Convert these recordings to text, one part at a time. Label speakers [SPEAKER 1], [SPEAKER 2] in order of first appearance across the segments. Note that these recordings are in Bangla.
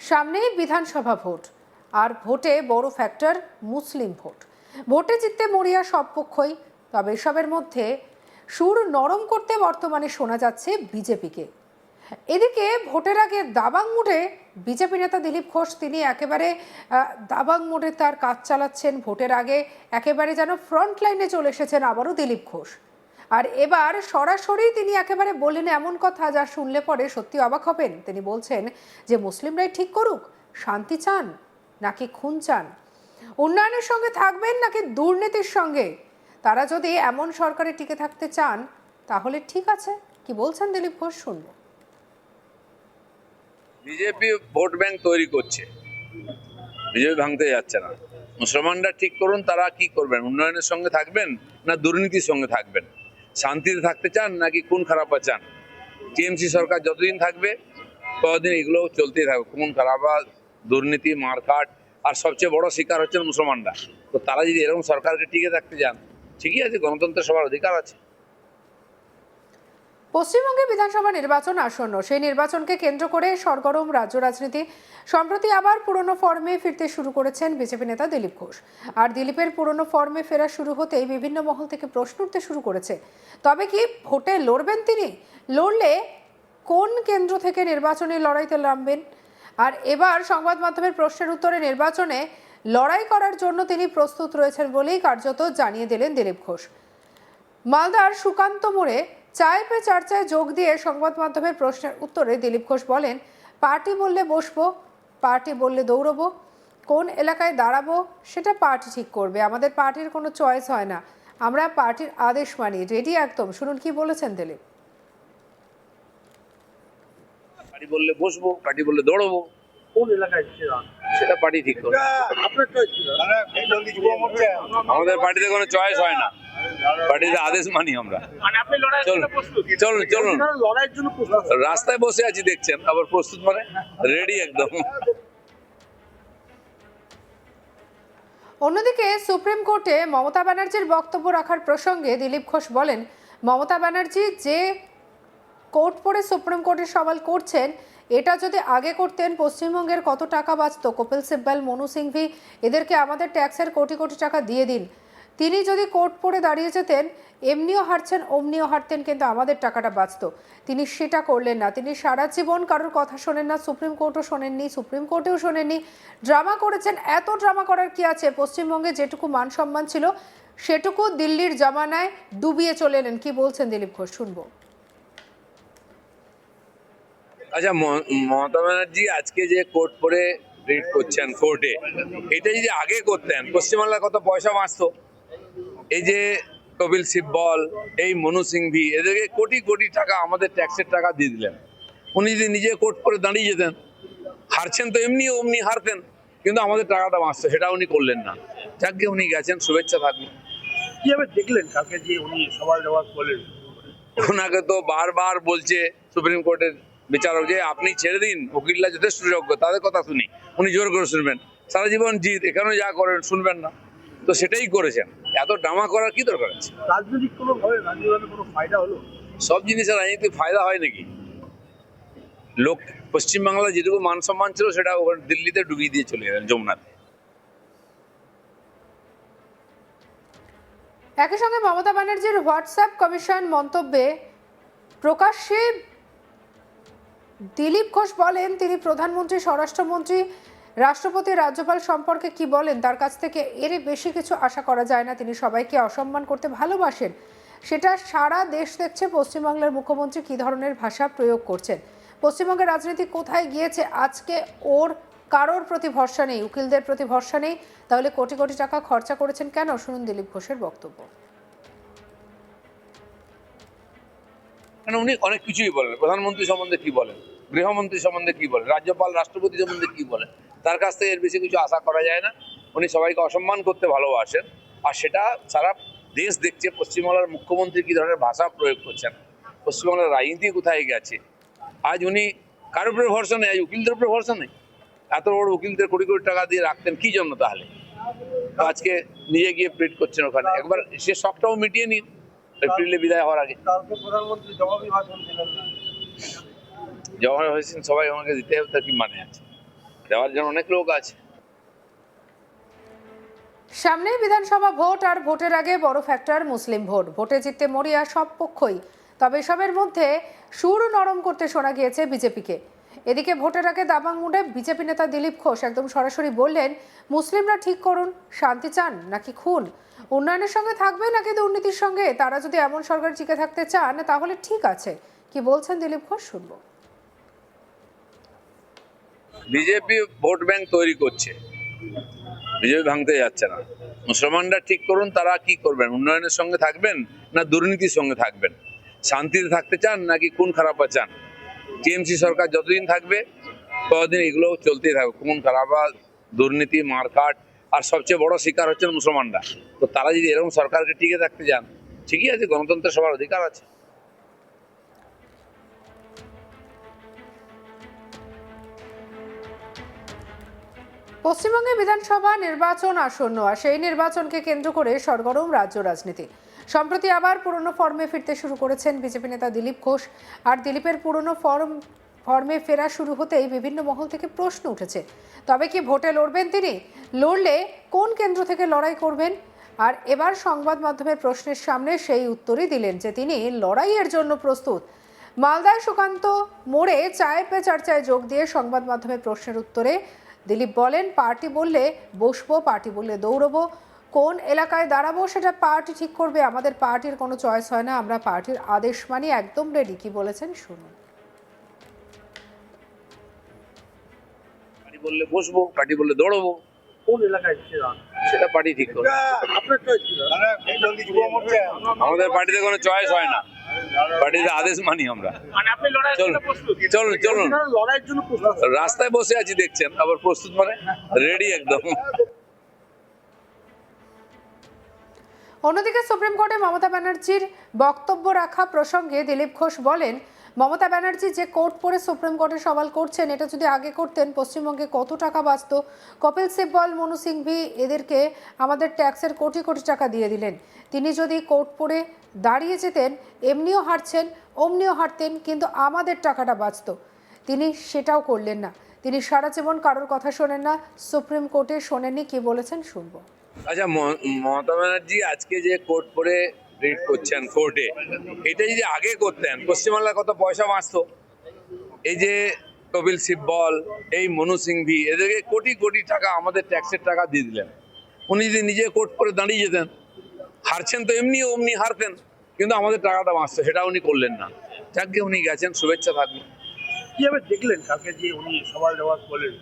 [SPEAKER 1] সামনেই বিধানসভা ভোট, আর ভোটে বড় ফ্যাক্টর মুসলিম ভোট। ভোটে জিততে মরিয়া সব পক্ষই, তবে এসবের মধ্যে সুর নরম করতে বর্তমানে শোনা যাচ্ছে বিজেপিকে। এদিকে ভোটের আগে দাবাং মোডে বিজেপি নেতা দিলীপ ঘোষ, তিনি একেবারে দাবাং মোডে তার কাজ চালাচ্ছেন। ভোটের আগে একেবারে যেন ফ্রন্ট লাইনে চলে এসেছেন আবারও দিলীপ ঘোষ। আর এবার সরাসরি তিনি একেবারে বললেন এমন কথা যা শুনলে পরে সত্যি অবাক হবেন। তিনি বলছেন যে মুসলিমরাই ঠিক করুক, শান্তি চান নাকি খুন চান, উন্নয়নের সঙ্গে থাকবেন নাকি দুর্নীতির সঙ্গে। তারা যদি এমন সরকারে টিকে থাকতে চান তাহলে ঠিক আছে। কি বলছেন দিলীপ ঘোষ, শুনবো।
[SPEAKER 2] বিজেপি ভোট ব্যাংক তৈরি করছে, বিজেপি ভাঙতে যাচ্ছে না। মুসলমানরা ঠিক করুন তারা কি করবেন, উন্নয়নের সঙ্গে থাকবেন না দুর্নীতির সঙ্গে থাকবেন, শান্তিতে থাকতে চান নাকি খুন খারাপা চান। টিএমসি সরকার যতদিন থাকবে ততদিন এগুলো চলতেই থাকবে, খুন খারাপা, দুর্নীতি, মারকাট, আর সবচেয়ে বড় শিকার হচ্ছেন মুসলমানরা। তো তারা যদি এরকম সরকারকে টিকে থাকতে চান, ঠিকই আছে, গণতন্ত্রের সবার অধিকার আছে।
[SPEAKER 1] পশ্চিমবঙ্গে বিধানসভা নির্বাচন আসন্ন, সেই নির্বাচনকে কেন্দ্র করে সরগরম রাজ্য রাজনীতি। সম্প্রতি আবার পুরনো ফর্মে ফিরতে শুরু করেছেন বিজেপি নেতা দিলীপ ঘোষ। আর দিলীপের পুরনো ফর্মে ফেরা শুরু হতেই বিভিন্ন মহল থেকে প্রশ্ন উঠতে শুরু করেছে, তবে কি ভোটে লড়বেন তিনি? লড়লে কোন কেন্দ্র থেকে নির্বাচনী লড়াইতে নামবেন? আর এবার সংবাদ মাধ্যমের প্রশ্নের উত্তরে নির্বাচনে লড়াই করার জন্য তিনি প্রস্তুত রয়েছেন বলেই কার্যত জানিয়ে দিলেন দিলীপ ঘোষ। মালদার সুকান্ত মোড়ে চায় পে চর্চায় যোগ দিয়ে সংবাদ মাধ্যমের প্রশ্নের উত্তরে দিলীপ ঘোষ বলেন, পার্টি বললে বসবো, পার্টি বললে দৌড়বো, কোন এলাকায় দাঁড়াবো সেটা পার্টি ঠিক করবে। আমাদের পার্টির কোনো চয়েস হয় না, আমরা পার্টির আদেশ মানি, রেডি একদম। শুনুন কি বলেছেন দিলীপ।
[SPEAKER 2] পার্টি বললে বসবো, পার্টি বললে দৌড়বো,
[SPEAKER 3] কোন এলাকায়
[SPEAKER 2] সেটা পার্টি ঠিক করবে।
[SPEAKER 3] আপনার চয়েস ছিল?
[SPEAKER 2] আমাদের পার্টিতে কোনো চয়েস হয় না, পার্টিতে আদেশ মানি আমরা।
[SPEAKER 3] মানে আপনি লড়াইয়ের জন্য প্রস্তুত?
[SPEAKER 2] চলুন চলুন,
[SPEAKER 3] আপনারা লড়াইয়ের জন্য প্রস্তুত?
[SPEAKER 2] রাস্তায় বসে আছি দেখছেন, আবার প্রস্তুত মানে রেডি একদম।
[SPEAKER 1] অন্যদিকে সুপ্রিম কোর্টে মমতা ব্যানার্জির বক্তব্য রাখার প্রসঙ্গে দিলীপ ঘোষ বলেন, মমতা ব্যানার্জি যে কোর্ট পড়ে সুপ্রিম কোর্টে সওয়াল করছেন, এটা যদি আগে করতেন পশ্চিমবঙ্গের কত টাকা বাঁচত। কপিল সিব্বল, মনু সিংভি, এদেরকে আমাদের ট্যাক্সের কোটি কোটি টাকা দিয়ে দিন। তিনি যদি কোর্ট পড়ে দাঁড়িয়ে যেতেন, এমনিও হারছেন অমনিও হারতেন, কিন্তু আমাদের টাকাটা বাঁচত। তিনি সেটা করলেন না। তিনি সারা জীবন কারোর কথা শোনেন না, সুপ্রিম কোর্টও শোনেননি, সুপ্রিম কোর্টেও শোনেননি, ড্রামা করেছেন। এত ড্রামা করার কি আছে? পশ্চিমবঙ্গে যেটুকু মান সম্মান ছিল সেটুকু দিল্লির জামানায় ডুবিয়ে চলে এলেন। কি বলছেন দিলীপ ঘোষ, শুনবো।
[SPEAKER 2] আচ্ছা, মমতা ব্যানার্জি আজকে যে কোর্ট পরে রিট করছেন কোর্টে, এটা যদি আগে করতেন পশ্চিমবাংলার কত পয়সা বাঁচতো। এই যে কপিল সিব্বল, এই মনু সিংভি, এদেরকে কোটি কোটি টাকা আমাদের ট্যাক্সের টাকা দিয়ে দিলেন। উনি যদি নিজে কোর্ট পরে দাঁড়িয়ে যেতেন, হারছেন তো এমনি অমনি হারতেন, কিন্তু আমাদের টাকাটা বাঁচতো, সেটা উনি করলেন না। যাকে উনি গেছেন, শুভেচ্ছা থাকবে।
[SPEAKER 3] কিভাবে দেখলেন কালকে যে উনি সওয়াল জবাব করলেন?
[SPEAKER 2] ওনাকে তো বারবার বলছে সুপ্রিম কোর্টের বিচারক যে আপনি ছেড়ে দিন, উকিলরা যথেষ্ট যোগ্য, তাদের কথা শুনি। উনি জোর করে শুনবেন, সারা জীবন জিত, এখানেও যা করেন শুনবেন না, তো সেটাই করেছেন। এত ড্রামা করার কি দরকার আছে?
[SPEAKER 3] রাজনৈতিক কোনোভাবে রাজনীতির কোনো ফায়দা হলো?
[SPEAKER 2] সব জিনিসের রাজনীতি ফায়দা হয় নাকি? লোক পশ্চিমবাংলার যেটুকু মান সম্মান ছিল সেটা ওখানে দিল্লিতে ডুবিয়ে দিয়ে চলে গেলেন, যমুনাতে।
[SPEAKER 1] একই সঙ্গে মমতা ব্যানার্জির হোয়াটসঅ্যাপ কমিশন মন্তব্যে প্রকাশ্যে দিলীপ ঘোষ বলেন, তিনি প্রধানমন্ত্রী, স্বরাষ্ট্রমন্ত্রী, রাষ্ট্রপতি, রাজ্যপাল সম্পর্কে কি বলেন তার কাছ থেকে এর বেশি কিছু আশা করা যায় না। তিনি সবাইকে অসম্মান করতে ভালোবাসেন, সেটা সারা দেশ দেখছে। পশ্চিমবাংলার মুখ্যমন্ত্রী কী ধরনের ভাষা প্রয়োগ করছেন, পশ্চিমবঙ্গের রাজনীতি কোথায় গিয়েছে। আজকে ওর কারোর প্রতি ভরসা নেই, উকিলদের প্রতি ভরসা নেই, তাহলে কোটি কোটি টাকা খরচা করেছেন কেন? শুনুন দিলীপ ঘোষের বক্তব্য।
[SPEAKER 2] মানে উনি অনেক কিছুই বলেন, প্রধানমন্ত্রী সম্বন্ধে কি বলেন, গৃহমন্ত্রী সম্বন্ধে কি বলেন, রাজ্যপাল, রাষ্ট্রপতি সম্বন্ধে কি বলেন, তার কাছ থেকে এর বেশি কিছু আশা করা যায় না। উনি সবাইকে অসম্মান করতে ভালোবাসেন, আর সেটা সারা দেশ দেখছে। পশ্চিমবাংলার মুখ্যমন্ত্রী কি ধরনের ভাষা প্রয়োগ করছেন, পশ্চিমবাংলার রাজনীতি কোথায় গেছে। আজ উনি কারোর উপরে ভরসা নেই, আজ উকিলদের উপরে ভরসা নেই। এত বড় উকিলদের কোটি কোটি টাকা দিয়ে রাখতেন কি জন্য তাহলে? তো আজকে নিজে গিয়ে প্রিট করছেন ওখানে। একবার সে শখটাও মিটিয়ে নিন এপ্রিলে বিদায় হওয়ার আগে।
[SPEAKER 3] কালকে প্রধানমন্ত্রী জবাবি ভাষণ দিলেন না?
[SPEAKER 2] জমা হয়েছেন, সবাই আমাকে দিতে হবে, তার কি মানে আছে? দেওয়ার জন্য অনেক লোক আছে।
[SPEAKER 1] সামনেই বিধানসভা ভোট, আর ভোটের আগে বড় ফ্যাক্টর মুসলিম ভোট। ভোটে জিততে মরিয়া সব পক্ষই, তবে এসবের মধ্যে সুর নরম করতে শোনা গিয়েছে বিজেপিকে। এদিকে ভোটের আগে দাবাং মুডে বিজেপি নেতা দিলীপ ঘোষ একদম সরাসরি বললেন, মুসলিমরা ঠিক করুন, শান্তি চান নাকি খুন, উন্নয়নের সঙ্গে থাকবে নাকি দুর্নীতির সঙ্গে। তারা যদি এমন সরকার টিকে থাকতে চান তাহলে ঠিক আছে। কি বলছেন দিলীপ ঘোষ, শুনবো।
[SPEAKER 2] বিজেপি ভোট ব্যাংক তৈরি করছে, বিজেপি ভাঙতে যাচ্ছে না। মুসলমানরা ঠিক করুন, তারা কি করবেন, উন্নয়নের সঙ্গে থাকবেন না দুর্নীতির সঙ্গে থাকবেন, শান্তিতে থাকতে চান নাকি খুন খারাপা চান। টিএমসি সরকার যতদিন থাকবে ততদিন এগুলো চলতেই থাকবে, খুন খারাপা, দুর্নীতি, মারকাট, আর সবচেয়ে বড় শিকার হচ্ছেন মুসলমানরা। তো তারা যদি এরকম সরকারকে টিকে থাকতে চান, ঠিকই আছে, গণতন্ত্রের সবার অধিকার আছে।
[SPEAKER 1] পশ্চিমবঙ্গে বিধানসভা নির্বাচন আসন্ন, আর সেই নির্বাচনকে কেন্দ্র করে সরগরম রাজ্য রাজনীতি। সম্প্রতি আবার পুরনো ফর্মে ফিরতে শুরু করেছেন বিজেপি নেতা দিলীপ ঘোষ। আর দিলীপের পুরনো ফর্মে ফেরা শুরু হতেই বিভিন্ন মহল থেকে প্রশ্ন উঠেছে, তবে কি ভোটে লড়বেন তিনি? লড়লে কোন কেন্দ্র থেকে লড়াই করবেন? আর এবার সংবাদ মাধ্যমের প্রশ্নের সামনে সেই উত্তরই দিলেন যে তিনি লড়াইয়ের জন্য প্রস্তুত। মালদায় সুকান্ত মোড়ে চায়ের পে চর্চায় যোগ দিয়ে সংবাদ মাধ্যমের প্রশ্নের উত্তরে দিলীপ বলেন, পার্টি বললে বসবো, পার্টি বললে দৌড়বো, কোন এলাকায় দাঁড়াবো সেটা পার্টি ঠিক করবে, আমাদের পার্টির কোনো চয়েস হয় না, আমরা পার্টির আদেশ মানি, একদম রেডি। কি বলেছেন শুনুন।
[SPEAKER 2] পার্টি বললে বসবো, পার্টি বললে দৌড়বো,
[SPEAKER 3] কোন এলাকায়
[SPEAKER 2] সেটা পার্টি ঠিক করবে।
[SPEAKER 3] আপনার চয়েস ছিল?
[SPEAKER 2] আমাদের পার্টিতে কোনো চয়েস হয় না, পার্টিতে আদেশ মানি আমরা।
[SPEAKER 3] মানে আপনি লড়াইয়ের
[SPEAKER 2] চলুন
[SPEAKER 3] জন্য প্রস্তুত?
[SPEAKER 2] চলুন চলুন,
[SPEAKER 3] আপনারা লড়াইয়ের জন্য প্রস্তুত?
[SPEAKER 2] রাস্তায় বসে আছি দেখছেন, আবার প্রস্তুত মানে রেডি একদম।
[SPEAKER 1] অন্যদিকে সুপ্রিম কোর্টে মমতা ব্যানার্জির বক্তব্য রাখা প্রসঙ্গে দিলীপ ঘোষ বলেন, মমতা ব্যানার্জি যে কোর্ট পড়ে সুপ্রিম কোর্টে সওয়াল করছেন, এটা যদি আগে করতেন পশ্চিমবঙ্গে কত টাকা বাঁচত। কপিল সিব্বল, মনু সিংভি, এদেরকে আমাদের ট্যাক্সের কোটি কোটি টাকা দিয়ে দিলেন। তিনি যদি কোর্ট পড়ে দাঁড়িয়ে যেতেন, এমনিও হারছেন অমনিও হারতেন, কিন্তু আমাদের টাকাটা বাঁচত। তিনি সেটাও করলেন না। তিনি সারা জীবন কারোর কথা শোনেন না, সুপ্রিম কোর্টে শোনেননি। কি বলেছেন শুনবো।
[SPEAKER 2] আচ্ছা, মমতা ব্যানার্জি আজকে যে কোর্ট পরে রিট করছেন কোর্টে, এটা যদি আগে করতেন পশ্চিমবাংলার কত পয়সা বাঁচতো। এই যে কপিল সিব্বল, এই মনু সিংভি, এদেরকে কোটি কোটি টাকা আমাদের ট্যাক্সের টাকা দিয়ে দিলেন। উনি যদি নিজে কোর্ট করে দাঁড়িয়ে যেতেন, হারছেন তো এমনি অমনি হারতেন, কিন্তু আমাদের টাকাটা বাঁচতো, সেটা উনি করলেন না। যাকে উনি গেছেন, শুভেচ্ছা থাকবে।
[SPEAKER 3] কিভাবে দেখলেন কালকে যে উনি সওয়াল জবাব করলেন?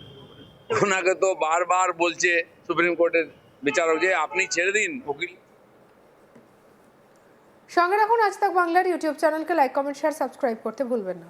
[SPEAKER 2] ওনাকে তো বারবার বলছে সুপ্রিম কোর্টের বিচারক যে আপনি ছেড়ে দিন উকিল।
[SPEAKER 1] সঙ্গে রাখুন আজ তাক বাংলার ইউটিউব চ্যানেলকে, লাইক, কমেন্ট, শেয়ার, সাবস্ক্রাইব করতে ভুলবেন না।